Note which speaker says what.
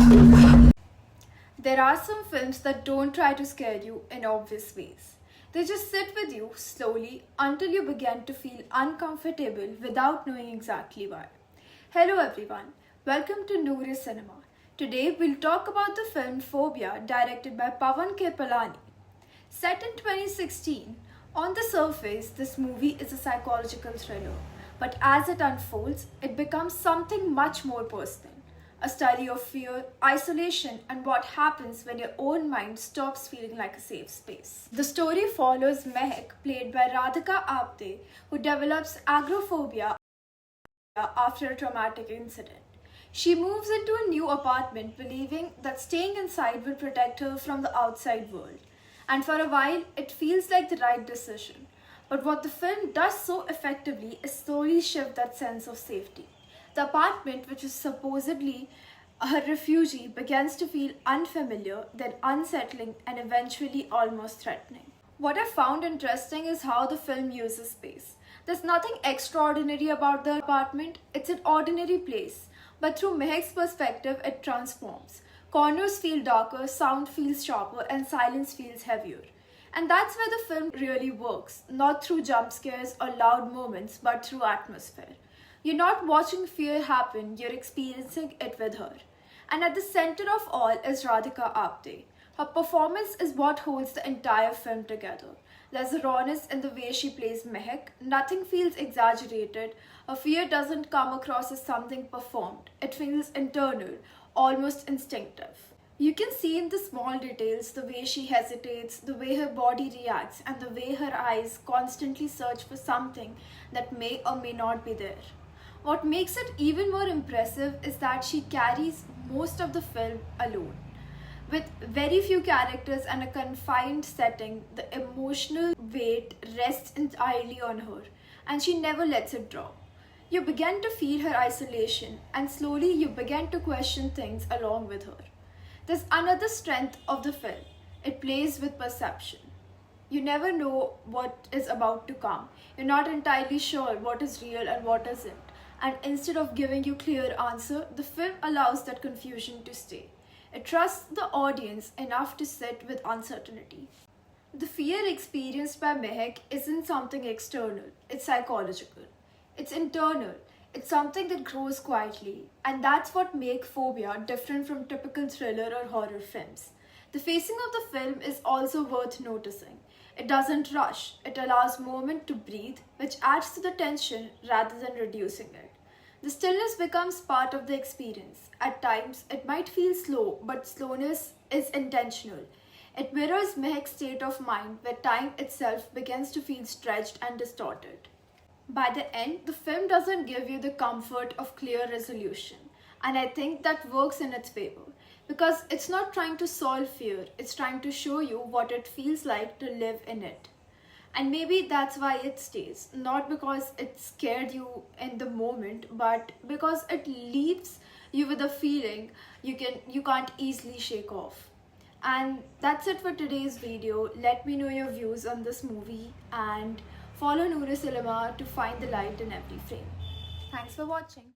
Speaker 1: There are some films that don't try to scare you in obvious ways. They just sit with you slowly until you begin to feel uncomfortable without knowing exactly why. Hello everyone, welcome to Noor-e-Cinema. Today we'll talk about the film Phobia directed by Pawan Kirpalani. Set in 2016, on the surface this movie is a psychological thriller, but as it unfolds, it becomes something much more personal. A study of fear, isolation, and what happens when your own mind stops feeling like a safe space. The story follows Mehak, played by Radhika Apte, who develops agoraphobia after a traumatic incident. She moves into a new apartment believing that staying inside will protect her from the outside world. And for a while, it feels like the right decision. But what the film does so effectively is slowly shift that sense of safety. The apartment, which is supposedly a refugee, begins to feel unfamiliar, then unsettling, and eventually almost threatening. What I found interesting is how the film uses space. There's nothing extraordinary about the apartment, it's an ordinary place. But through Mehak's perspective, it transforms. Corners feel darker, sound feels sharper, and silence feels heavier. And that's where the film really works, not through jump scares or loud moments, but through atmosphere. You're not watching fear happen, you're experiencing it with her. And at the center of all is Radhika Apte. Her performance is what holds the entire film together. There's a rawness in the way she plays Mehak. Nothing feels exaggerated. Her fear doesn't come across as something performed. It feels internal, almost instinctive. You can see in the small details the way she hesitates, the way her body reacts, and the way her eyes constantly search for something that may or may not be there. What makes it even more impressive is that she carries most of the film alone. With very few characters and a confined setting, the emotional weight rests entirely on her, and she never lets it drop. You begin to feel her isolation, and slowly you begin to question things along with her. There's another strength of the film. It plays with perception. You never know what is about to come. You're not entirely sure what is real and what isn't. And instead of giving you clear answer, the film allows that confusion to stay. It trusts the audience enough to sit with uncertainty. The fear experienced by Mehak isn't something external, it's psychological. It's internal. It's something that grows quietly, and that's what makes Phobia different from typical thriller or horror films. The pacing of the film is also worth noticing. It doesn't rush, it allows moment to breathe, which adds to the tension rather than reducing it. The stillness becomes part of the experience. At times, it might feel slow, but slowness is intentional. It mirrors Mehak's state of mind, where time itself begins to feel stretched and distorted. By the end, the film doesn't give you the comfort of clear resolution, and I think that works in its favor. Because it's not trying to solve fear, it's trying to show you what it feels like to live in it. And maybe that's why it stays. Not because it scared you in the moment, but because it leaves you with a feeling you can't easily shake off. And that's it for today's video. Let me know your views on this movie and follow Noor-e-Cinema to find the light in every frame. Thanks for watching.